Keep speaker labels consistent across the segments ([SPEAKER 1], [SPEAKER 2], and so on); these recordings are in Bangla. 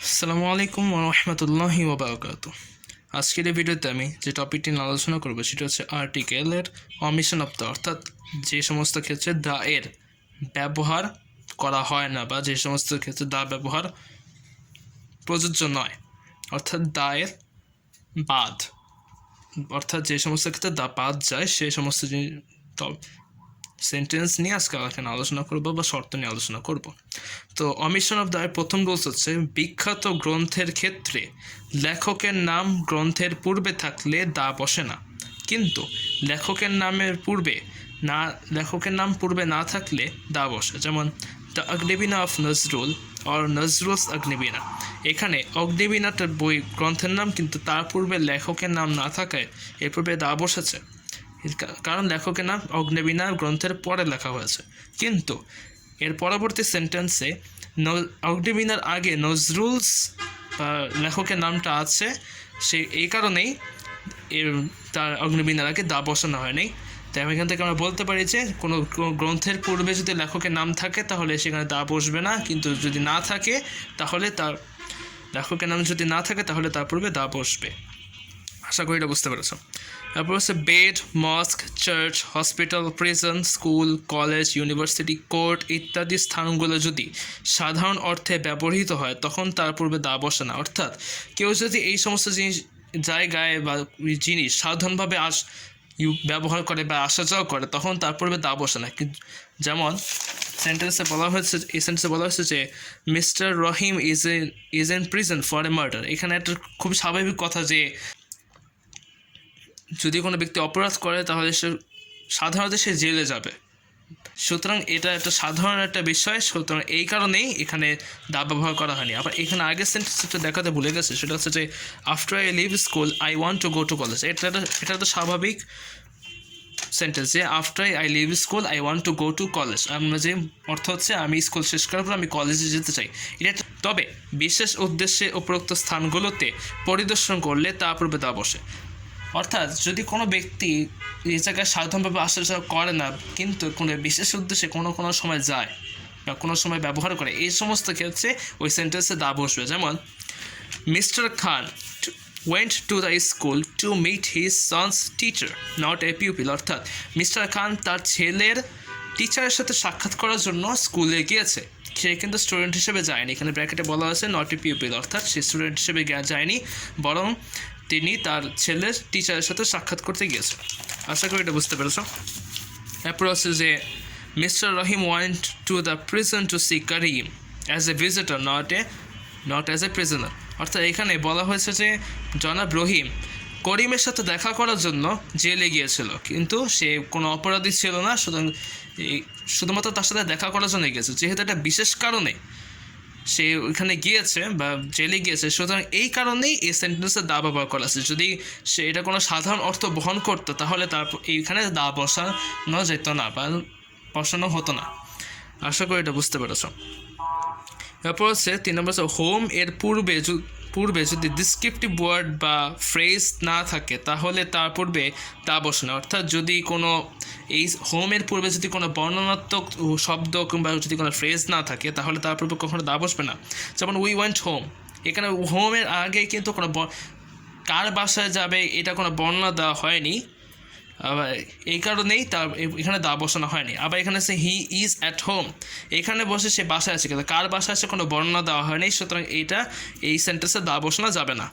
[SPEAKER 1] আসসালামু আলাইকুম রহমতুল্লাহি ওবারাকাতু। আজকের এই ভিডিওতে আমি যে টপিকটি নিয়ে আলোচনা করবো সেটা হচ্ছে আর্টিকেলের অমিশন অফ দ্য, অর্থাৎ যে সমস্ত ক্ষেত্রে দ্য এর ব্যবহার করা হয় না বা যে সমস্ত ক্ষেত্রে দ্য ব্যবহার প্রযোজ্য নয়, অর্থাৎ দ্য এর বাদ, অর্থাৎ যে সমস্ত ক্ষেত্রে দ্য বাদ যায় সেই সমস্ত সেন্টেন্স নিয়ে আজকে এখানে আলোচনা করব বা শর্ত নিয়ে আলোচনা করব। তো অমিশন অফ দ্য প্রথম রুলস হচ্ছে বিখ্যাত গ্রন্থের ক্ষেত্রে লেখকের নাম গ্রন্থের পূর্বে থাকলে দা বসে না, কিন্তু লেখকের নাম পূর্বে না থাকলে দা বসে। যেমন the Agnibina of Nazrul or Nazrul's Agnibina, এখানে অগ্নিবীণাটা বই গ্রন্থের নাম, কিন্তু তার পূর্বে লেখকের নাম না থাকায় এর পূর্বে দা বসেছে, কারণ লেখকের নাম অগ্নিবীণা গ্রন্থের পরে লেখা হয়েছে। কিন্তু এর পরবর্তী সেন্টেন্সে অগ্নিবীণার আগে নজরুলস বা লেখকের নামটা আছে, এই কারণেই তার অগ্নিবীণার আগে দা বসানো হয়নি। তাই আমি এখান থেকে আমরা বলতে পারি যে কোনো গ্রন্থের পূর্বে যদি লেখকের নাম থাকে তাহলে সেখানে দা বসবে না, কিন্তু যদি না থাকে তাহলে তার লেখকের নাম যদি না থাকে তাহলে তার পূর্বে দা বসবে। আশা করি এটা বুঝতে পেরেছ। তারপর হচ্ছে bed, mosque, church, hospital, prison, school, college, university, court ইত্যাদি স্থানগুলো যদি সাধারণ অর্থে ব্যবহৃত হয় তখন তার পূর্বে দা বসে না। অর্থাৎ কেউ যদি এই সমস্ত জায়গায় বা জিনিস সাধারণভাবে ব্যবহার করে বা আসা যাওয়া করে তখন তার পূর্বে দা বসে না। যেমন এই সেন্টেন্সে বলা হয়েছে যে mister Rahim is in prison for a murder. এখানে একটা খুব স্বাভাবিক কথা যে যদি কোনো ব্যক্তি অপরাধ করে তাহলে সাধারণত সে জেলে যাবে, সুতরাং এটা একটা সাধারণ একটা বিষয়, সুতরাং এই কারণেই এখানে দা ব্যবহার করা হয়নি। আবার এখানে আগের সেন্টেন্সটা দেখাতে ভুলে গেছে, সেটা হচ্ছে যে after I leave school I want to go to college. এটা তো স্বাভাবিক সেন্টেন্স যে after I leave school I want to go to college, আমরা যে অর্থ হচ্ছে আমি স্কুল শেষ করার পর আমি কলেজে যেতে চাই। এটা তবে বিশেষ উদ্দেশ্যে উপরোক্ত স্থানগুলোতে পরিদর্শন করলে তা পূর্বে দা বসে। অর্থাৎ যদি কোনো ব্যক্তি এই জায়গায় সাধারণভাবে আসা যাওয়া করে না কিন্তু কোনো বিশেষ উদ্দেশ্যে কোনো সময় যায় বা কোনো সময় ব্যবহার করে, এই সমস্ত ক্ষেত্রে ওই সেন্টেন্সে দা বসবে। যেমন mister Khan went to the school to meet his son's teacher, not a pupil, অর্থাৎ মিস্টার খান তার ছেলের টিচারের সাথে সাক্ষাৎ করার জন্য স্কুলে গিয়েছে, সে কিন্তু স্টুডেন্ট হিসেবে যায়নি। এখানে ব্র্যাকেটে বলা আছে নট এ পিউপিল, অর্থাৎ সে স্টুডেন্ট হিসেবে যায়নি, বরং তিনি তার ছেলের টিচারের সাথে সাক্ষাৎ করতে গিয়েছে। আশা করি এটা বুঝতে পেরেছ। এরপর হচ্ছে যে mister Rahim went to the prison to see Karim as a visitor not as a prisoner, অর্থাৎ এখানে বলা হয়েছে যে জনাব রহিম করিমের সাথে দেখা করার জন্য জেলে গিয়েছিল, কিন্তু সে কোনো অপরাধী ছিল না, শুধুমাত্র তার সাথে দেখা করার জন্য গিয়েছে। যেহেতু একটা বিশেষ কারণে সে ওইখানে গিয়েছে বা জেলে গিয়েছে, সুতরাং এই কারণেই এই সেন্টেন্সে দা ব্যবহার করা আছে। যদি সে এটা কোনো সাধারণ অর্থ বহন করতো তাহলে তার এইখানে দা বসানো যেত না বা বসানো হতো না। আশা করি এটা বুঝতে পেরেছ। তারপর হচ্ছে 3 নম্বর হচ্ছে হোম এর পূর্বে যদি ডিসক্রিপটিভ ওয়ার্ড বা ফ্রেজ না থাকে তাহলে তার পূর্বে দা বসে না। অর্থাৎ যদি কোনো এই হোমের পূর্বে যদি কোনো বর্ণনাত্মক শব্দ কিংবা যদি কোনো ফ্রেজ না থাকে তাহলে তার পূর্বে কখনো দা বসবে না। যেমন উই ওয়েন্ট হোম, এখানে হোমের আগে কিন্তু কোনো কার বাসায় যাবে এটা কোনো বর্ণনা দেওয়া হয়নি, আবার এই কারণেই তার এখানে দা বসানো হয়নি। আবার এখানে আছে হি ইজ অ্যাট হোম, এখানে বসে সে বাসায় আছে, কিন্তু কার বাসায় আছে কোনো বর্ণনা দেওয়া হয়নি, সুতরাং এই সেন্টেন্সে দা বসানো যাবে না।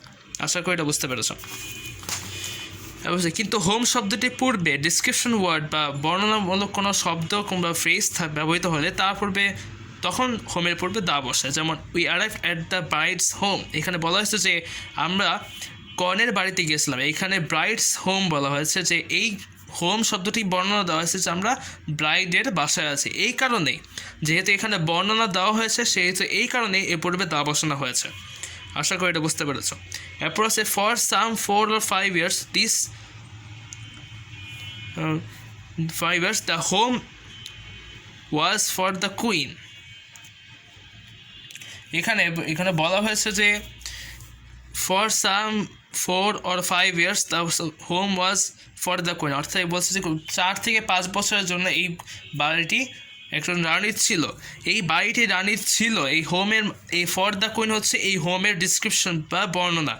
[SPEAKER 1] আশা করি এটা বুঝতে পেরেছ। কিন্তু হোম শব্দটির পূর্বে ডিসক্রিপশন ওয়ার্ড বা বর্ণনামূলক কোনো শব্দ কিংবা ফ্রেজ ব্যবহৃত হলে তার পূর্বে তখন হোমের পূর্বে দা বসে। যেমন we arrive at the brides home, এখানে বলা হয়েছে যে আমরা কনের বাড়িতে গিয়েছিলাম, এখানে ব্রাইডস হোম বলা হয়েছে যে এই হোম শব্দটি বর্ণনা দেওয়া হয়েছে যে আমরা ব্রাইডের বাসায় আছি, এই কারণেই যেহেতু এখানে বর্ণনা দেওয়া হয়েছে সেহেতু এই কারণেই এর পূর্বে দা বসানো হয়েছে। আশা করি এটা বুঝতে পেরেছ। এরপর আছে for some 4 or 5 years this 5 years the whom was for the queen, এখানে বলা হয়েছে যে for some 4 or 5 years the whom was for the queen, অর্থাৎ বলছে যে 4 থেকে 5 বছরের জন্য এই বাড়িটি একজন রানীর ছিল, এই বাড়িটি রানীর ছিল, এই হোমের এই ফর দ্য কুইন হচ্ছে এই হোমের ডিসক্রিপশন বা বর্ণনা।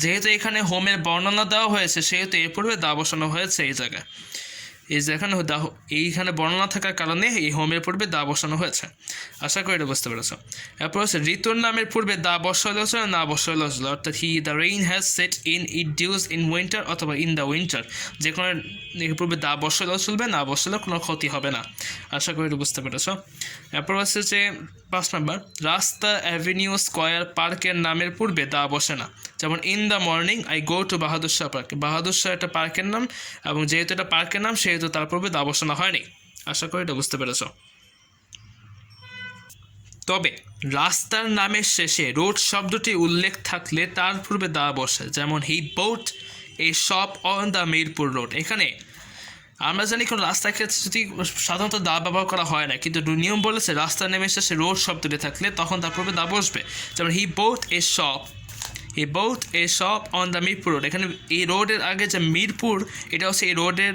[SPEAKER 1] যেহেতু এখানে হোমের বর্ণনা দেওয়া হয়েছে সেহেতু এর পূর্বে দা বসানো হয়েছে এই জায়গায়। এই যেখানে এইখানে বর্ণনা থাকার কারণে এই হোমের পূর্বে দা বসানো হয়েছে। আশা করি এটা বুঝতে পেরেছ। এরপর হচ্ছে ঋতুর নামের পূর্বে দা বসাইলে হচ্ছে না বসাইলে হচ্ছিল, অর্থাৎ the rain has set in it dues in winter অথবা ইন দ্য উইন্টার, যে কোনো এর পূর্বে দা বসাইলেও চলবে, না বসালেও কোনো ক্ষতি হবে না। আশা করি এটা বুঝতে পেরেছ। এরপর হচ্ছে যে 5 নম্বর, রাস্তা, অ্যাভিনিউ, স্কোয়ার, পার্কের নামের পূর্বে দা বসে না। যেমন in the morning I go to Bahadur Shah park, Bahadur Shah একটা পার্কের নাম এবং যেহেতু এটা পার্কের নাম সেহেতু তার পূর্বে দা বসানো হয়নি। আশা করি এটা বুঝতে পেরেছ। তবে রাস্তার নামের শেষে রোড শব্দটি উল্লেখ থাকলে তার পূর্বে দা বসে, যেমন he bought a shop on the Mirpur road. এখানে আমরা জানি কোনো রাস্তার ক্ষেত্রে যদি সাধারণত দা ব্যবহার করা হয় না, কিন্তু নিয়ম বলেছে রাস্তার নামের শেষে রোড শব্দটি থাকলে তখন তার পূর্বে দা বসবে। যেমন he bought a shop on the Mirpur road. এখানে এই রোডের আগে যে মিরপুর, এটা হচ্ছে এই রোডের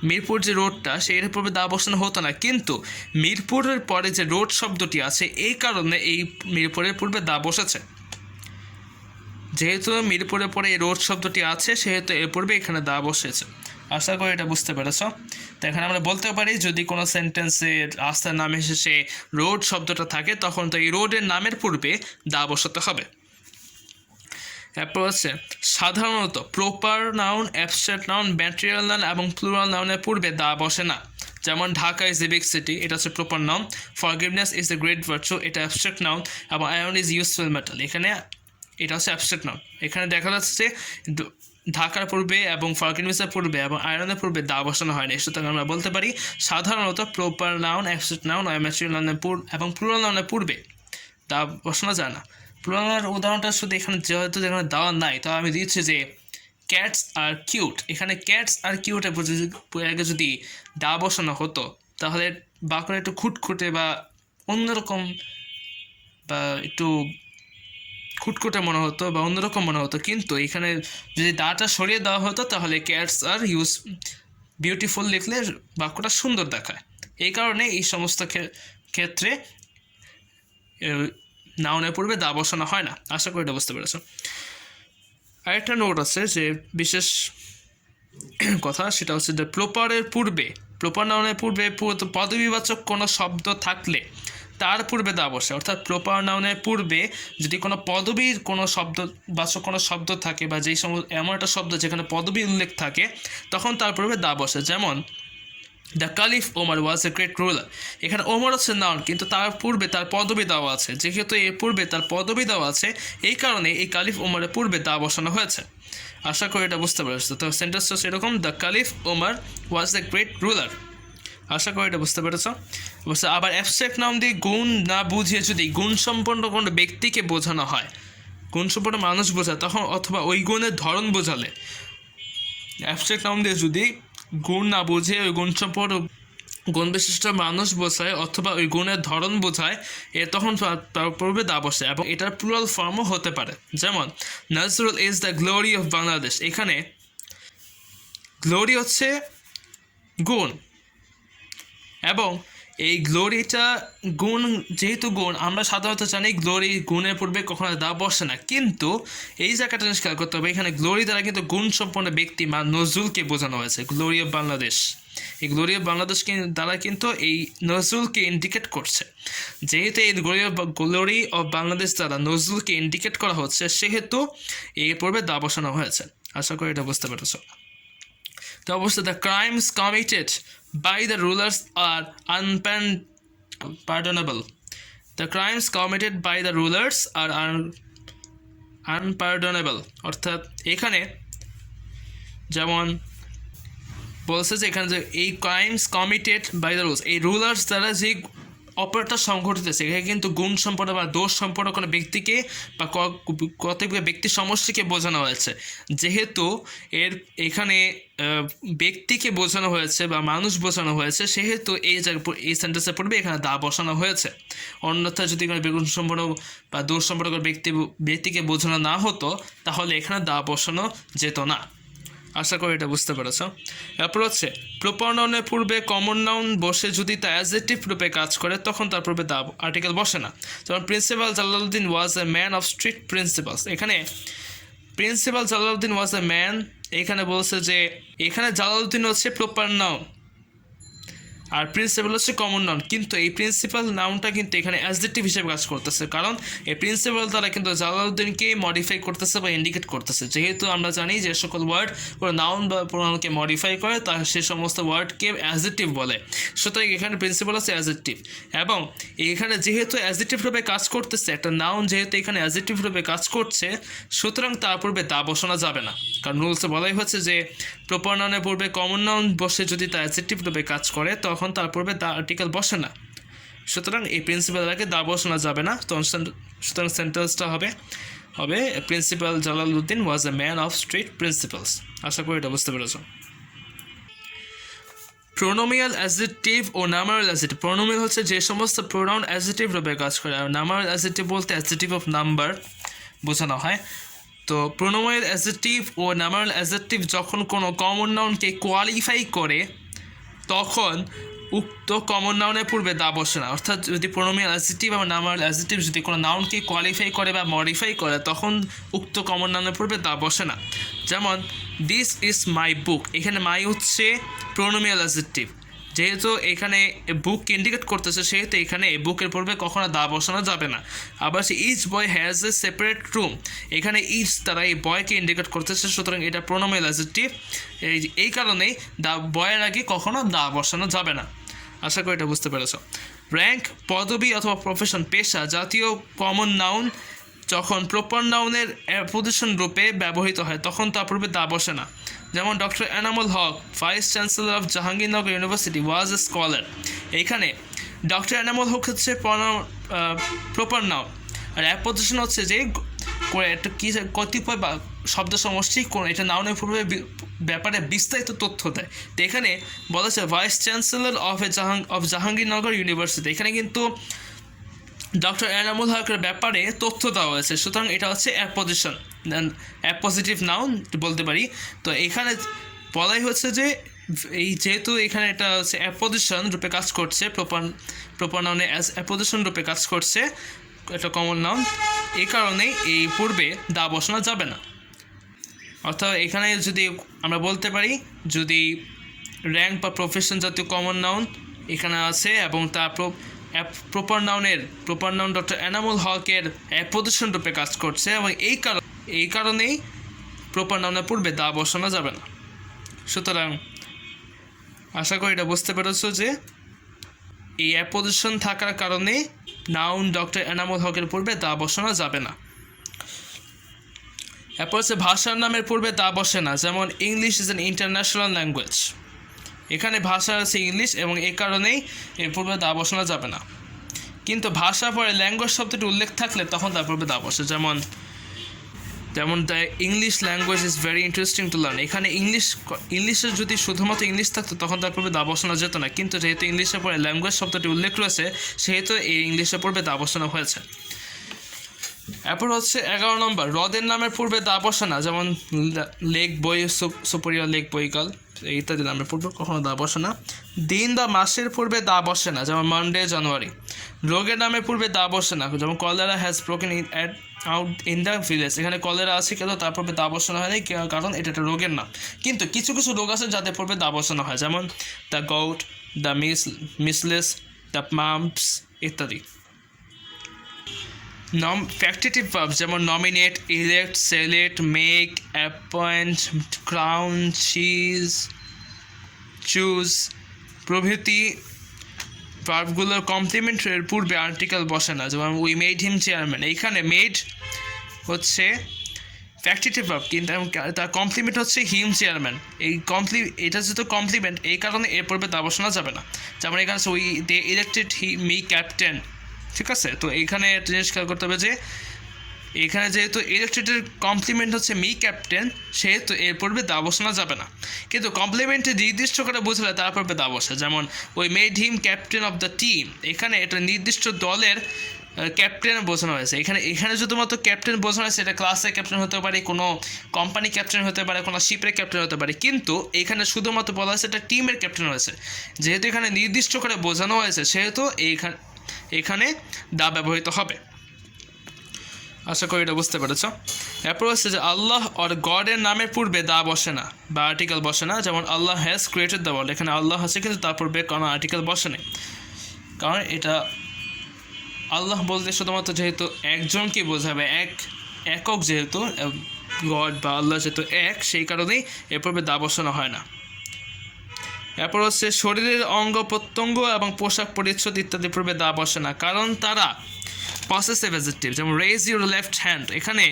[SPEAKER 1] মিরপুর যে রোডটা সেইটার পূর্বে দা বসানো হতো না, কিন্তু মিরপুরের পরে যে রোড শব্দটি আছে এই কারণে এই মিরপুরের পূর্বে দা বসেছে। যেহেতু মিরপুরের পরে এই রোড শব্দটি আছে সেহেতু এর পূর্বে এখানে দা বসেছে। আশা করি এটা বুঝতে পেরেছ। তো এখানে আমরা বলতে পারি যদি কোনো সেন্টেন্সে রাস্তার নামে শেষে রোড শব্দটা থাকে তখন তো এই রোডের নামের পূর্বে দা বসাতে হবে। এরপর হচ্ছে সাধারণত proper noun, abstract noun, material noun এবং প্লুরাল নাউনের পূর্বে দা বসে না। যেমন Dhaka is a big city, এটা হচ্ছে proper noun. Forgiveness is a great virtue, এটা অ্যাবস্ট্রাক্ট নাউন। এবং আয়রন ইজ ইউজফুল মেটাল, এখানে এটা হচ্ছে অ্যাবস্ট্রাক্ট নাউন। এখানে দেখা যাচ্ছে যে ঢাকার পূর্বে এবং ফরগিভনেসের পূর্বে এবং আয়রনের পূর্বে দা বসানো হয়নি। সুতরাং আমরা বলতে পারি সাধারণত proper noun, abstract noun, material নাউনের এবং প্লুরাল নাউনের পূর্বে দা বসানো যায় না। প্লুরাল উদাহরণটা শুধু এখানে যেহেতু এখানে দেওয়া নাই, তো আমি দিচ্ছি যে ক্যাটস আর কিউট। এখানে ক্যাটস আর কিউটের আগে যদি দা বসানো হতো তাহলে বাক্যটা একটু খুঁটখুটে বা অন্যরকম বা একটু খুঁটখুটে মনে হতো বা অন্যরকম মনে হতো, কিন্তু এখানে যদি দাটা সরিয়ে দেওয়া হতো তাহলে ক্যাটস আর বিউটিফুল লিখলে বাক্যটা সুন্দর দেখায়। এই কারণে এই সমস্ত ক্ষেত্রে নাউনের পূর্বে দা বসানো হয় না। আশা করি এটা বুঝতে পেরেছ। আরেকটা নোট আছে যে বিশেষ কথা, সেটা হচ্ছে যে প্রপার নাউনের পূর্বে পদবিবাচক কোনো শব্দ থাকলে তার পূর্বে দা বসে। অর্থাৎ প্রপার নাউনের পূর্বে যদি কোনো পদবীর কোনো শব্দবাচক কোনো শব্দ থাকে বা যেই এমন একটা শব্দ যেখানে পদবী উল্লেখ থাকে তখন তার পূর্বে দা বসে। যেমন the caliph Omar was a great ruler, এখানে ওমর হচ্ছে নাউন কিন্তু তার পূর্বে তার পদবী দেওয়া আছে। যেহেতু এর পূর্বে তার পদবী দেওয়া আছে এই কারণে এই কালিফ ওমরের পূর্বে দা বসানো হয়েছে। আশা করি এটা বুঝতে পেরেছো। তো সেন্টেন্সটা সেরকম, the caliph Omar was a great ruler. আশা করি এটা বুঝতে পেরেছ। আবার অ্যাবস্ট্রাক্ট নাউন দিয়ে গুণ না বুঝিয়ে যদি গুণসম্পন্ন কোনো ব্যক্তিকে বোঝানো হয়, গুণসম্পন্ন মানুষ বোঝায় তখন, অথবা ওই গুণের ধরন বোঝালে, অ্যাবস্ট্রাক্ট নাউন দিয়ে যদি গুণ না বুঝে ওই গুণসম্পন্ন গুণ বিশিষ্ট মানুষ বোঝায় অথবা ওই গুণের ধরন বোঝায় তখন পূর্বে দা বসে এবং এটার প্লুরাল ফর্মও হতে পারে। যেমন Nazrul is the glory of Bangladesh, এখানে গ্লোরি হচ্ছে গুণ এবং এই গ্লোরিটা গুণ, যেহেতু গুণ আমরা সাধারণত জানি গ্লোরি গুণের পূর্বে কখনো দা বসে না, কিন্তু এই জায়গাটা খেয়াল করতে হবে এখানে গ্লোরি দ্বারা কিন্তু গুণ সম্পন্ন ব্যক্তি বা নজরুলকে বোঝানো হয়েছে। গ্লোরি অফ বাংলাদেশ, এই গ্লোরি অফ বাংলাদেশকে দ্বারা কিন্তু এই নজরুলকে ইন্ডিকেট করছে। যেহেতু এই গ্লোরি অফ বাংলাদেশ দ্বারা নজরুলকে ইন্ডিকেট করা হচ্ছে সেহেতু এই পূর্বে দা বসানো হয়েছে। আশা করি এটা বুঝতে পেরেছ। তো অবশ্যই the crimes committed by the rulers are unpardonable. The crimes committed by the rulers are unpardonable. অর্থাৎ এখানে যেমন বলছে যে এখানে যে এই crimes committed by the rules, এই রুলার্স দ্বারা যে অপরাধটা সংঘটিত হয়েছে এখানে কিন্তু গুণ সম্পন্ন বা দোষ সম্পন্ন কোনো ব্যক্তিকে বা কতগুলো ব্যক্তি সমষ্টিকে বোঝানো হয়েছে। যেহেতু এখানে ব্যক্তিকে বোঝানো হয়েছে বা মানুষ বোঝানো হয়েছে সেহেতু এই সেন্টেন্সের পূর্বে এখানে দা বসানো হয়েছে। অন্যথায় যদি কোনো গুণ সম্পন্ন বা দোষ সম্পন্ন কোনো ব্যক্তিকে বোঝানো না হতো তাহলে এখানে দা বসানো যেত না। আশা করি এটা বুঝতে পেরেছ। এরপর হচ্ছে প্রপার নাউনের পূর্বে কমন নাউন বসে যদি তা অ্যাডজেক্টিভ রূপে কাজ করে তখন তার পূর্বে দা আর্টিকেল বসে না। যেমন principal Jalaluddin was a man of strict principles, এখানে principal Jalaluddin was a man, এখানে বলছে যে এখানে জালালউদ্দিন হচ্ছে প্রপার নাউন আর প্রিন্সিপাল হচ্ছে কমন নাউন, কিন্তু এই প্রিন্সিপাল নাউনটা কিন্তু এখানে অ্যাডজেক্টিভ হিসেবে কাজ করতেছে, কারণ এই প্রিন্সিপাল দ্বারা কিন্তু জালালউদ্দিনকে মডিফাই করতেছে বা ইন্ডিকেট করতেছে। যেহেতু আমরা জানি যে সকল ওয়ার্ড কোনো নাউন বা প্রোনাউনকে মডিফাই করে তা সে সমস্ত ওয়ার্ডকে অ্যাডজেক্টিভ বলে, সুতরাং এখানে প্রিন্সিপাল হচ্ছে অ্যাডজেক্টিভ। এবং এখানে যেহেতু অ্যাডজেক্টিভ রূপে কাজ করতেছে, একটা নাউন যেহেতু এখানে অ্যাডজেক্টিভ রূপে কাজ করছে, সুতরাং তার পূর্বে দা বসানো যাবে না, কারণ রুলসে বলাই হচ্ছে যে প্রপার নাউনের পূর্বে কমন নাউন বসে যদি তা অ্যাডজেক্টিভ রূপে কাজ করে তখন তার পূর্বে দা আর্টিকেল বসে না, সুতরাং এই প্রিন্সিপাল আগে দা বসানো যাবে না। তো সুতরাং সেন্টেন্সটা হবে principal Jalaluddin was a man of strict principles. আশা করি এটা বুঝতে পেরেছ। প্রোনোমিয়াল অ্যাডজেক্টিভ ও নামারাল অ্যাডজেক্টিভ। প্রোনোমিয়াল হচ্ছে যে সমস্ত প্রোনাউন অ্যাডজেক্টিভ রূপে কাজ করে, আর নামারাল অ্যাডজেক্টিভ বলতে অ্যাডজেক্টিভ অফ নাম্বার বোঝানো হয়। তো প্রোনোমিয়াল অ্যাডজেক্টিভ ও নামারাল অ্যাডজেক্টিভ যখন কোনো কমন নাউনকে কোয়ালিফাই করে তখন উক্ত কমন নাউনের পূর্বে দা বসে না। অর্থাৎ যদি প্রোনোমিয়াল অ্যাডজেক্টিভ এবং নামারাল অ্যাডজেক্টিভ যদি কোনো নাউনকে কোয়ালিফাই করে বা মডিফাই করে তখন উক্ত কমন নাউনের পূর্বে দা বসে না। যেমন দিস ইজ মাই বুক, এখানে মাই হচ্ছে প্রোনোমিয়াল অ্যাডজেক্টিভ, যেহেতু এখানে বুক ইন্ডিকেট করতেছে সেহেতু এখানে বুকের পূর্বে কখনো দা বসানো যাবে না। আবার সে each boy has a separate room, এখানে ইচ দ্বারা এই বয়কে ইন্ডিকেট করতেছে, সুতরাং এটা প্রোনোমিয়াল অ্যাডজেক্টিভ, এই কারণেই দা বয়ের আগে কখনো দা বসানো যাবে না। আশা করি এটা বুঝতে পেরেছ। র্যাঙ্ক পদবি অথবা প্রফেশন পেশা জাতীয় কমন নাউন যখন প্রপার নাউনের অ্যাপোজিশন রূপে ব্যবহৃত হয় তখন তার পূর্বে দা বসে না। যেমন doctor Enamul Haque vice chancellor of Jahangirnagar university was a scholar, এইখানে ডক্টর এনামুল হক হচ্ছে প্রপার নাউন আর অ্যাপোজিশন হচ্ছে যে একটা কী কতিপয় বা শব্দ সমষ্টি কোন এটা নাউনের পূর্বে ব্যাপারে বিস্তারিত তথ্য দেয়। তো এখানে বলা হচ্ছে vice chancellor of Jahangirnagar university, এখানে কিন্তু ডক্টর এনামুল হকের ব্যাপারে তথ্য দেওয়া হয়েছে, সুতরাং এটা হচ্ছে অ্যাপোজিটিভ নাউন বলতে পারি। তো এখানে বলাই হচ্ছে যে এই যেহেতু এখানে এটা হচ্ছে অ্যাপোজিশন রূপে কাজ করছে, প্রপার নাউনে অ্যাজ অ্যাপোজিশন রূপে কাজ করছে একটা কমন নাউন, এই কারণেই এই পূর্বে দা বসানো যাবে না। অর্থাৎ এখানে যদি আমরা বলতে পারি যদি র্যাঙ্ক বা প্রফেশন জাতীয় কমন নাউন এখানে আছে এবং তা প্রপার নাউন ডক্টর এনামুল হকের অ্যাপোজিশন রূপে কাজ করছে এবং এই কারণেই প্রপার নাউনের পূর্বে দা বসানো যাবে না। সুতরাং আশা করি এটা বুঝতে পেরেছো যে এই অ্যাপোজিশন থাকার কারণে নাউন ডক্টর এনামুল হকের পূর্বে দা বসানো যাবে না। এরপর হচ্ছে ভাষার নামের পূর্বে দা বসে না, যেমন English is an international language, এখানে ভাষা আছে ইংলিশ এবং এই কারণেই এর পূর্বে দা বসানো যাবে না। কিন্তু ভাষা পরে ল্যাঙ্গুয়েজ শব্দটি উল্লেখ থাকলে তখন তার পূর্বে দা বসে, যেমন the English language is very interesting to learn, এখানে ইংলিশের যদি শুধুমাত্র ইংলিশ থাকতো তখন তার পূর্বে দা বসানো যেত না, কিন্তু যেহেতু ইংলিশের পরে ল্যাঙ্গুয়েজ শব্দটি উল্লেখ রয়েছে সেহেতু এই ইংলিশের পূর্বে দা বসানো হয়েছে। এরপর হচ্ছে 11 নম্বর হ্রদের নামের পূর্বে দা বসে না, যেমন লেক বই সুপেরিয়র লেক বইকাল ইত্যাদি নামের পূর্বে কখনো দা বসে না। দিন বা মাসের পূর্বে দা বসে না, যেমন মানডে জানুয়ারি। রোগের নামের পূর্বে দা বসে না, যেমন cholera has broken out in the village, এখানে কলেরা আছে কিন্তু তার পূর্বে দা বসানো হয়নি কারণ এটা একটা রোগের নাম। কিন্তু কিছু কিছু রোগ আছে যাদের পূর্বে দা বসানো হয়, যেমন the গউট, the measles, the mumps ইত্যাদি। ফ্যাক্টিটিভ ভার্বস যেমন nominate, elect, select, make, appoint, crown, choose প্রভৃতি ভার্বগুলোর কমপ্লিমেন্টের পূর্বে আর্টিকেল বসে না, যেমন উই মেড হিম চেয়ারম্যান, এইখানে মেড হচ্ছে ফ্যাক্টিটিভ ভার্ব কিন্তু তার কমপ্লিমেন্ট হচ্ছে হিম চেয়ারম্যান, এটা যেহেতু কমপ্লিমেন্ট এই কারণে এর পূর্বে দা বসানো যাবে না। যেমন এখানে we they elected me captain, ঠিক আছে। তো এইখানে জিনিস খেয়াল করতে হবে যে এখানে যেহেতু ইলেক্টেডের কমপ্লিমেন্ট হচ্ছে মি ক্যাপ্টেন সেহেতু এর পূর্বে দা বসানো যাবে না, কিন্তু কমপ্লিমেন্টে নির্দিষ্ট করে বুঝলে তার পূর্বে দা বসে, যেমন we made him captain of the team, এখানে এটা নির্দিষ্ট দলের ক্যাপ্টেন বোঝানো হয়েছে। এখানে শুধুমাত্র ক্যাপ্টেন বোঝানো হয়েছে, এটা ক্লাসের ক্যাপ্টেন হতে পারে, কোনো কোম্পানি ক্যাপ্টেন হতে পারে, কোনো শিপের ক্যাপ্টেন হতে পারে, কিন্তু এখানে শুধুমাত্র বলা হয়েছে এটা টিমের ক্যাপ্টেন হয়েছে। যেহেতু এখানে নির্দিষ্ট করে বোঝানো হয়েছে সেহেতু এখানে দা ব্যবহৃত হবে। আশা করি এটা বুঝতে পেরেছ। এরপর হচ্ছে যে আল্লাহ অর গডের নামের পূর্বে দা বসে না বা আর্টিকেল বসে না। যেমন আল্লাহ হ্যাজ ক্রিয়েটেড দ্য ওয়ার্ল্ড, এখানে আল্লাহ আছে কিন্তু তার পূর্বে কোনো আর্টিকেল বসে নেই, কারণ এটা আল্লাহ বলতে শুধুমাত্র যেহেতু একজনকে বোঝাবে, একক যেহেতু গড বা আল্লাহ যেহেতু এক, সেই কারণেই এর পূর্বে দা বসানো হয় না। এরপর হচ্ছে শরীরের অঙ্গ প্রত্যঙ্গ এবং পোশাক পরিচ্ছদ ইত্যাদি পূর্বে দা বসে না, কারণ তারা পসেসিভ অ্যাডজেক্টিভ। যেমন রেজ ইউর লেফট হ্যান্ড, এখানে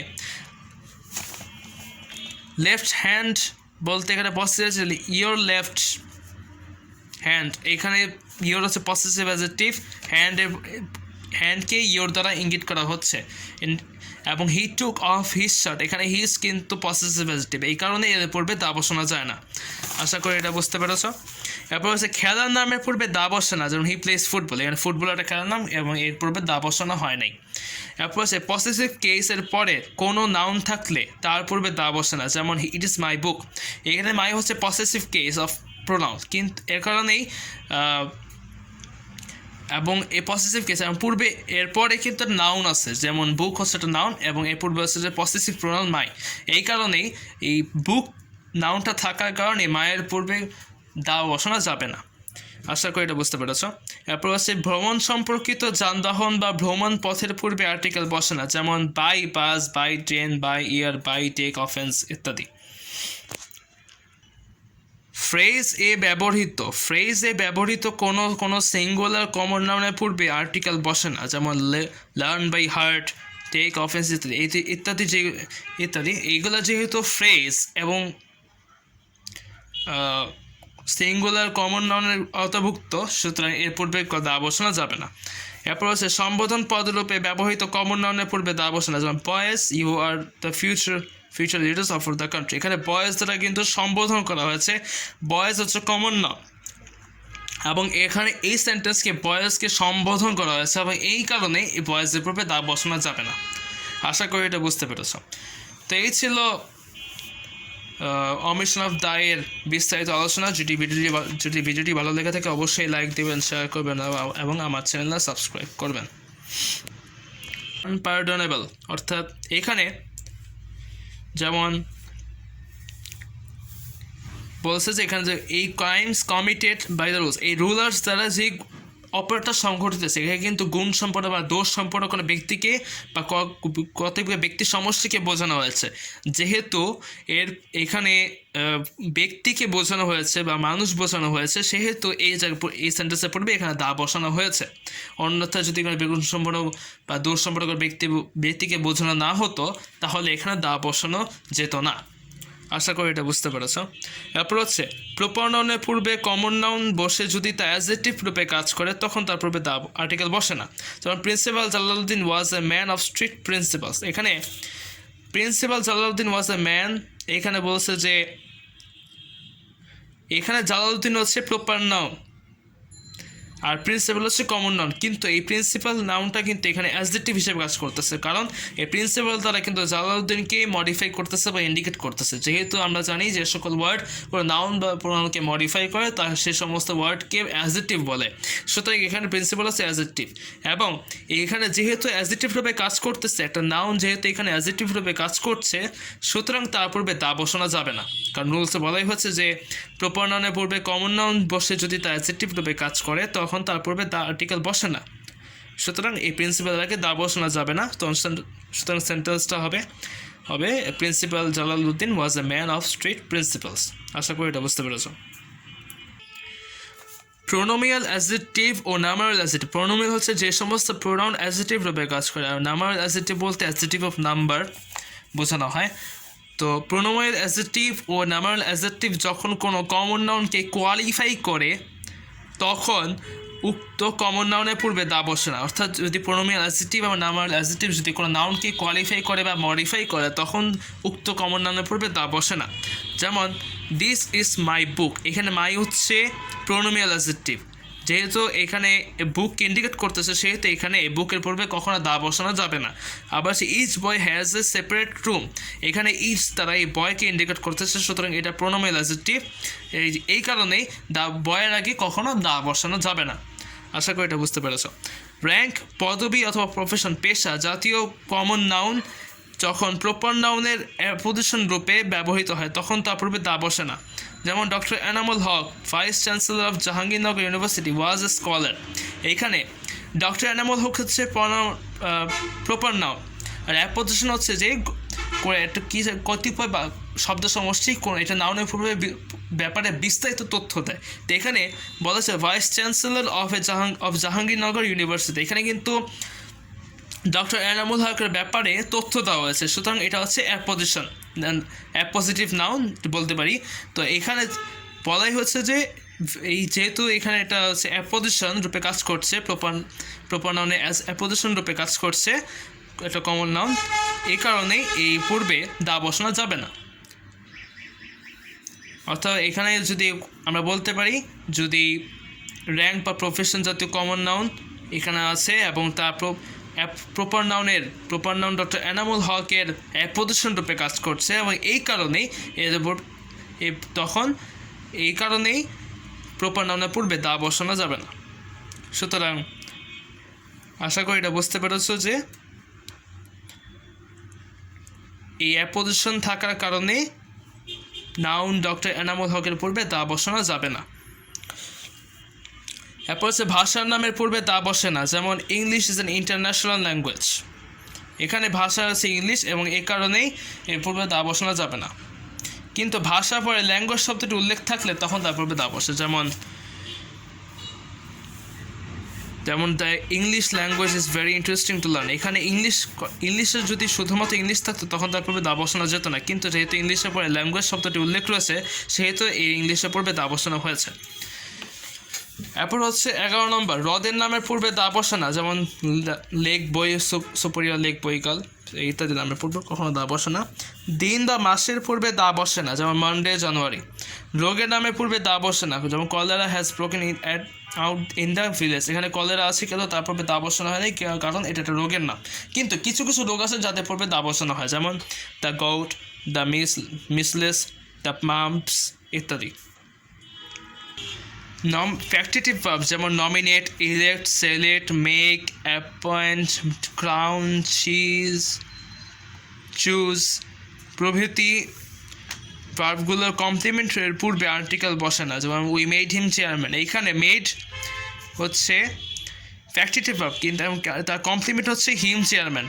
[SPEAKER 1] লেফট হ্যান্ড বলতে এখানে পসেসিভ ইয়োর লেফট হ্যান্ড, এখানে ইয়োর হচ্ছে পসেসিভ অ্যাডজেক্টিভ, হ্যান্ডকে ইয়োর দ্বারা ইঙ্গিত করা হচ্ছে। এবং হি টুক অফ হিজ শার্ট, এখানে হিজ কিন্তু পসেসিভ অ্যাডজেক্টিভ, এই কারণে এর পূর্বে দা বসানো যায় না। আশা করি এটা বুঝতে পেরেছ। এরপর হচ্ছে খেলার নামের পূর্বে দা বসে না, যেমন হি প্লেস ফুটবল, এখানে ফুটবল একটা খেলার নাম এবং এর পূর্বে দা বসানো হয় নাই। এরপর হচ্ছে পসেসিভ কেসের পরে কোনো নাউন থাকলে তার পূর্বে দা বসে না, যেমন ইট ইজ মাই বুক, এখানে মাই হচ্ছে পসেসিভ কেস অফ প্রোনাউন, কিন্তু এর কারণেই এবং এই পসেসিভ কেস এবং পূর্বে এরপরে কিন্তু নাউন আছে, যেমন বুক হচ্ছে একটা নাউন এবং এর পূর্বে হচ্ছে যে পসেসিভ প্রোনাউন মাই, এই কারণেই এই বুক নাউনটা থাকার কারণে মায়ের পূর্বে দা বসানো যাবে না। আশা করি এটা বুঝতে পেরেছ। এরপর হচ্ছে ভ্রমণ সম্পর্কিত যানবাহন বা ভ্রমণ পথের পূর্বে আর্টিকেল বসে না, যেমন by bus, by train, by air, by take offence ইত্যাদি। ফ্রেজে ব্যবহৃত কোনো সিঙ্গুলার কমন নাউনের পূর্বে আর্টিকেল বসে না, যেমন learn by heart, take offence ইত্যাদি। এইগুলো যেহেতু ফ্রেজ এবং সিঙ্গুলার কমন নাউনের আওতাভুক্ত, সুতরাং এর পূর্বে দা বসানো যাবে না। এরপর হচ্ছে সম্বোধন পদরূপে ব্যবহৃত কমন নাউনের পূর্বে দা বসানো, যেমন boys, you are the future leaders of the country, এখানে বয়েজ দ্বারা কিন্তু সম্বোধন করা হয়েছে, বয়েজ হচ্ছে কমন নাউন এবং এখানে এই সেন্টেন্সকে বয়েজকে সম্বোধন করা হয়েছে এবং এই কারণে এই বয়েজের পূর্বে দা বসানো যাবে না। আশা করি এটা বুঝতে পেরেছ। তো এই ছিল অমিশন অফ দা এর বিস্তারিত আলোচনা। যদি ভিডিওটি ভালো লেগে থাকে অবশ্যই লাইক দেবেন, শেয়ার করবেন এবং আমার চ্যানেলটা সাবস্ক্রাইব করবেন। আনপার্ডনেবল অর্থাৎ এখানে যেমন বলছে যে এখানে যে এই crimes committed by the rules, এই রুলার্স দ্বারা যে অপরাধটা সংঘটিত হয়েছে, এখানে কিন্তু গুণ সম্পন্ন বা দোষ সম্পন্ন কোনো ব্যক্তিকে বা কতগুলো ব্যক্তি সমষ্টিকে বোঝানো হয়েছে। যেহেতু এখানে ব্যক্তিকে বোঝানো হয়েছে বা মানুষ বোঝানো হয়েছে, সেহেতু এই সেন্টেন্সের পূর্বে এখানে দা বসানো হয়েছে। অন্যথায় যদি কোনো গুণ সম্পন্ন বা দোষ সম্পন্ন কোনো ব্যক্তিকে বোঝানো না হতো তাহলে এখানে দা বসানো যেত না। আশা করি এটা বুঝতে পেরেছ। এরপর হচ্ছে প্রপার নাউনের পূর্বে কমন নাউন বসে যদি তা অ্যাডজেক্টিভ রূপে কাজ করে তখন তার পূর্বে দা আর্টিকেল বসে না। যেমন principal Jalaluddin was a man of strict principles, এখানে principal Jalaluddin was a man, এখানে বলছে যে এখানে জালালউদ্দিন হচ্ছে প্রপার নাউন আর প্রিন্সিপাল হচ্ছে কমন নাউন, কিন্তু এই প্রিন্সিপাল নাউনটা কিন্তু এখানে অ্যাডজেক্টিভ হিসেবে কাজ করতেছে, কারণ এই প্রিন্সিপাল দ্বারা কিন্তু জালালউদ্দিনকে মডিফাই করতেছে বা ইন্ডিকেট করতেছে। যেহেতু আমরা জানি যে সকল ওয়ার্ড কোনো নাউন বা প্রোনাউনকে মডিফাই করে তার সে সমস্ত ওয়ার্ডকে অ্যাডজেক্টিভ বলে, সুতরাং এখানে প্রিন্সিপাল হচ্ছে অ্যাডজেক্টিভ। এবং এখানে যেহেতু অ্যাডজেক্টিভ রূপে কাজ করতেছে, একটা নাউন যেহেতু এখানে অ্যাডজেক্টিভ রূপে কাজ করছে, সুতরাং তার পূর্বে দা বসানো যাবে না, কারণ রুলসে বলাই হচ্ছে যে প্রপার নাউনের পূর্বে কমন নাউন বসে যদি তা অ্যাডজেক্টিভ রূপে কাজ করে তখন তার পূর্বে দা আর্টিকেল বসে না, সুতরাং এই প্রিন্সিপাল আগে দা বসানো যাবে না। সুতরাং সেন্টেন্সটা হবে principal Jalaluddin was a man of strict principles. আশা করি এটা বুঝতে পেরেছ। প্রোনোমিয়াল অ্যাডজেক্টিভ ও নামারাল অ্যাডজেক্টিভ, প্রোনোমিয়াল হচ্ছে যে সমস্ত প্রোনাউন অ্যাডজেক্টিভ রূপে কাজ করে, আর নামারাল অ্যাডজেক্টিভ বলতে অ্যাডজেক্টিভ অফ নাম্বার বোঝানো হয়। তো প্রোনোমিয়াল অ্যাডজেক্টিভ ও নামারাল অ্যাডজেক্টিভ যখন কোনো কমন নাউনকে কোয়ালিফাই করে তখন উক্ত কমন নাউনের পূর্বে দা বসে না। অর্থাৎ যদি প্রোনোমিয়াল অ্যাডজেক্টিভ এবং নামারাল অ্যাডজেক্টিভ যদি কোনো নাউনকে কোয়ালিফাই করে বা মডিফাই করে তখন উক্ত কমন নাউনের পূর্বে দা বসে না। যেমন দিস ইজ মাই বুক, এখানে মাই হচ্ছে প্রোনোমিয়াল অ্যাডজেক্টিভ, যেহেতু এখানে বুক ইন্ডিকেট করতেছে সেহেতু এখানে বুকের পূর্বে কখনো দা বসানো যাবে না। আবার সে each boy has a separate room, এখানে ইচ দ্বারা এই বয়কে ইন্ডিকেট করতেছে, সুতরাং এটা প্রোনোমিনাল অ্যাডজেক্টিভ। এই কারণেই দ্য বয়ের আগে কখনো দা বসানো যাবে না। আশা করি এটা বুঝতে পেরেছ। র্যাঙ্ক পদবি অথবা প্রফেশন, পেশা, জাতীয় কমন নাউন যখন প্রপার নাউনের অ্যাপোজিশন রূপে ব্যবহৃত হয় তখন তার পূর্বে দা বসে না। যেমন doctor Enamul Haque, vice chancellor of Jahangirnagar university, was a scholar. এইখানে ডক্টর এনামুল হক হচ্ছে প্রপার নাউন, আর অ্যাপোজিশন হচ্ছে যে একটা কী কতিপয় বা শব্দ সমষ্টি কোন এটা নাউনের পূর্বে ব্যাপারে বিস্তারিত তথ্য দেয়। তো এখানে বলা হচ্ছে vice chancellor of Jahangirnagar university, এখানে কিন্তু ডক্টর এনামুল হকের ব্যাপারে তথ্য দেওয়া হয়েছে, সুতরাং এটা হচ্ছে অ্যাপোজিটিভ নাউন বলতে পারি। তো এখানে বলাই হচ্ছে যে এই যেহেতু এখানে এটা হচ্ছে অ্যাপোজিশন রূপে কাজ করছে, প্রপার নাউনে অ্যাজ অ্যাপোজিশন রূপে কাজ করছে একটা কমন নাউন, এই কারণেই এই পূর্বে দা বসানো যাবে না। অর্থাৎ এখানে যদি আমরা বলতে পারি যদি র্যাঙ্ক বা প্রফেশন জাতীয় কমন নাউন এখানে আছে এবং তার প্রপার নাউন ডক্টর এনামুল হকের অ্যাপোজিশন রূপে কাজ করছে এবং এই কারণেই এই কারণেই প্রপার নাউনের পূর্বে দা বসানো যাবে না। সুতরাং আশা করি এটা বুঝতে পেরেছো যে এই অ্যাপোজিশন থাকার কারণে নাউন ডক্টর এনামুল হকের পূর্বে দা বসানো যাবে না। এরপর হচ্ছে ভাষার নামের পূর্বে দা বসে না, যেমন English is an international language, এখানে ভাষা আছে ইংলিশ এবং এই কারণেই এর পূর্বে দা বসানো যাবে না। কিন্তু ভাষা পরে ল্যাঙ্গুয়েজ শব্দটি উল্লেখ থাকলে তখন তার পূর্বে দা বসে, যেমন the English language is very interesting to learn, এখানে ইংলিশের যদি শুধুমাত্র ইংলিশ থাকতো তখন তার পূর্বে দা বসানো যেত না, কিন্তু যেহেতু ইংলিশের পরে ল্যাঙ্গুয়েজ শব্দটি উল্লেখ রয়েছে সেহেতু এই ইংলিশের পূর্বে দা বসানো হয়েছে। এরপর হচ্ছে 11 নম্বর, হ্রদের নামের পূর্বে দা বসে না, যেমন লেক বই, সুপেরিয়র লেক বৈকাল ইত্যাদি নামের পূর্বে কখনো দা বসে না। দিন বা মাসের পূর্বে দা বসে না, যেমন মানডে, জানুয়ারি। রোগের নামের পূর্বে দা বসে না, যেমন cholera has broken out in the village, এখানে কলেরা আছে কিন্তু তার পূর্বে দা বসানো হয়নি কারণ এটা একটা রোগের নাম। কিন্তু কিছু কিছু রোগ আছে যাদের পূর্বে দা বসানো হয়, যেমন the gout, the measles, the mumps ইত্যাদি। ফ্যাক্টিটিভ ভার্ব যেমন nominate, elect, select, make, appoint, crown, choose প্রভৃতি ভার্বগুলোর কমপ্লিমেন্টের পূর্বে আর্টিকেল বসে না, যেমন উই মেড হিম চেয়ারম্যান, এইখানে মেড হচ্ছে ফ্যাক্টিটিভ ভার্ব কিন্তু তার কমপ্লিমেন্ট হচ্ছে হিম চেয়ারম্যান,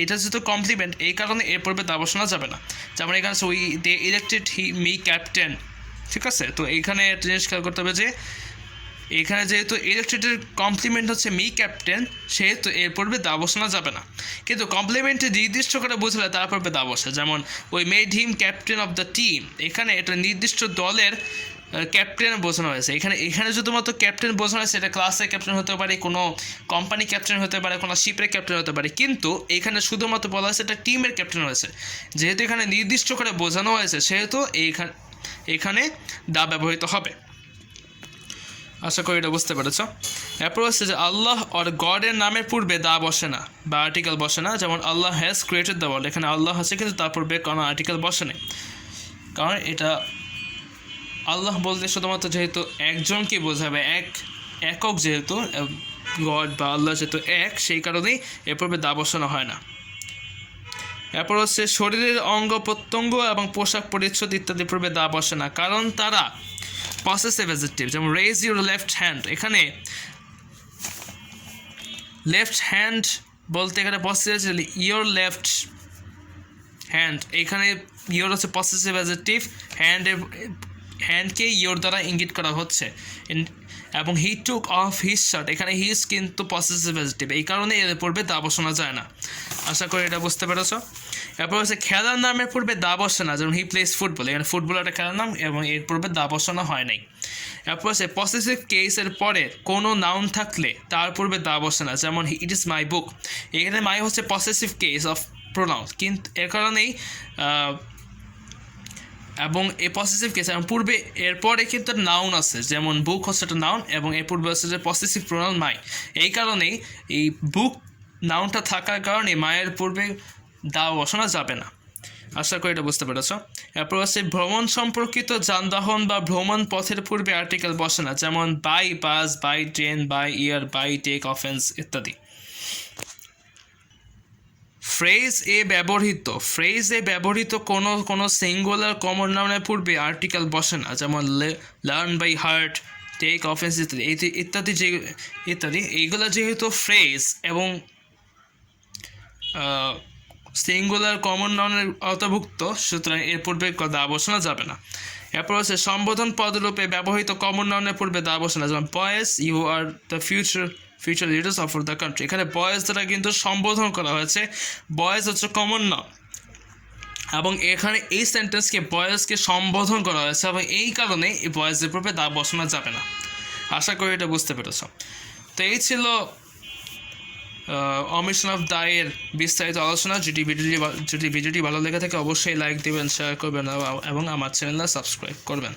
[SPEAKER 1] এটা যেহেতু কমপ্লিমেন্ট এই কারণে এর পূর্বে তা বসানো যাবে না। যেমন এখানে আছে we they elected me captain, ঠিক আছে। তো এইখানে একটা জিনিস খেয়াল করতে হবে যে এখানে যেহেতু ইলেক্টেডের কমপ্লিমেন্ট হচ্ছে মি ক্যাপ্টেন সেহেতু এর পূর্বে দা বসানো যাবে না, কিন্তু কমপ্লিমেন্টে নির্দিষ্ট করে বুঝলে তার পূর্বে দা বসে, যেমন we made him captain of the team, এখানে এটা নির্দিষ্ট দলের ক্যাপ্টেন বোঝানো হয়েছে। এখানে শুধুমাত্র ক্যাপ্টেন বোঝানো হয়েছে, এটা ক্লাসের ক্যাপ্টেন হতে পারে, কোনো কোম্পানি ক্যাপ্টেন হতে পারে, কোনো শিপের ক্যাপ্টেন হতে পারে, কিন্তু এখানে শুধুমাত্র বলা হয়েছে এটা টিমের ক্যাপ্টেন হয়েছে। যেহেতু এখানে নির্দিষ্ট করে বোঝানো হয়েছে সেহেতু এখানে দা ব্যবহৃত হবে। আশা করি এটা বুঝতে পেরেছ। এরপর হচ্ছে যে আল্লাহ অর গডের নামের পূর্বে দা বসে না বা আর্টিকেল বসে না, যেমন আল্লাহ হ্যাজ ক্রিয়েটেড দ্য ওয়ার্ল্ড, এখানে আল্লাহ আছে কিন্তু তার পূর্বে কোনো আর্টিকেল বসে নেই, কারণ এটা আল্লাহ বলতে শুধুমাত্র যেহেতু একজনকে বোঝাবে, একক যেহেতু গড বা আল্লাহ যেহেতু এক, সেই কারণেই এর পূর্বে দা বসানো হয় না। এরপর হচ্ছে শরীরের অঙ্গ প্রত্যঙ্গ এবং পোশাক পরিচ্ছদ ইত্যাদি পূর্বে দা বসে না, কারণ তারা পসেসিভ অ্যাডজেক্টিভ, যেমন রেজ ইউর লেফট হ্যান্ড, এখানে লেফট হ্যান্ড বলতে এখানে পসেসিভ ইয়োর লেফট হ্যান্ড, এখানে ইয়োর হচ্ছে পসেসিভ অ্যাডজেক্টিভ, হ্যান্ডকে ইয়োর দ্বারা ইঙ্গিত করা হচ্ছে। এবং হি টুক অফ হিজ শার্ট, এখানে হিজ কিন্তু পসেসিভ অ্যাডজেক্টিভ, এই কারণে এর পূর্বে দা বসানো যায় না। আশা করি এটা বুঝতে পেরেছ। এরপর হচ্ছে খেলার নামের পূর্বে দা বসে না, যেমন হি প্লেস ফুটবল, এখানে ফুটবল একটা খেলার নাম এবং এর পূর্বে দা বসানো হয় নাই। এরপর হচ্ছে পসেসিভ কেসের পরে কোনো নাউন থাকলে তার পূর্বে দা বসে না, যেমন ইট ইজ মাই বুক, এখানে মাই হচ্ছে পসেসিভ কেস অফ প্রোনাউন, কিন্তু এর কারণেই এবং এই পসেসিভ কেস এবং পূর্বে এরপরে কিন্তু নাউন আছে, যেমন বুক হচ্ছে একটা নাউন এবং এর পূর্বে হচ্ছে যে পসেসিভ প্রোনাউন মাই। এই কারণেই এই বুক নাউনটা থাকার কারণে মায়ের পূর্বে দা বসানো যাবে না। আশা করি এটা বুঝতে পেরেছ। এরপর হচ্ছে ভ্রমণ সম্পর্কিত যানবাহন বা ভ্রমণ পথের পূর্বে আর্টিকেল বসে না, যেমন by bus, by train, by air, by take offence ইত্যাদি। ফ্রেজে ব্যবহৃত কোনো সিঙ্গুলার কমন নাউনের পূর্বে আর্টিকেল বসে না, যেমন learn by heart, take offence ইত্যাদি। এইগুলো যেহেতু ফ্রেজ এবং সিঙ্গুলার কমন নাউনের আওতাভুক্ত, সুতরাং এর পূর্বে দা বসানো যাবে না। এরপর হচ্ছে সম্বোধন পদরূপে ব্যবহৃত কমন নাউনের পূর্বে দা বসে না, যেমন boys, you are the future leaders of the country. এখানে বয়েজ দ্বারা কিন্তু সম্বোধন করা হয়েছে, বয়েজ হচ্ছে কমন নাউন এবং এখানে এই সেন্টেন্সকে বয়েজকে সম্বোধন করা হয়েছে এবং এই কারণে এই বয়েজের পূর্বে দা বসানো যাবে না। আশা করি এটা বুঝতে পেরেছ। তো এই ছিল অমিশন অফ দা এর বিস্তারিত আলোচনা। যদি ভিডিওটি ভালো লেগে থাকে অবশ্যই লাইক দেবেন, শেয়ার করবেন এবং আমার চ্যানেলটা সাবস্ক্রাইব করবেন।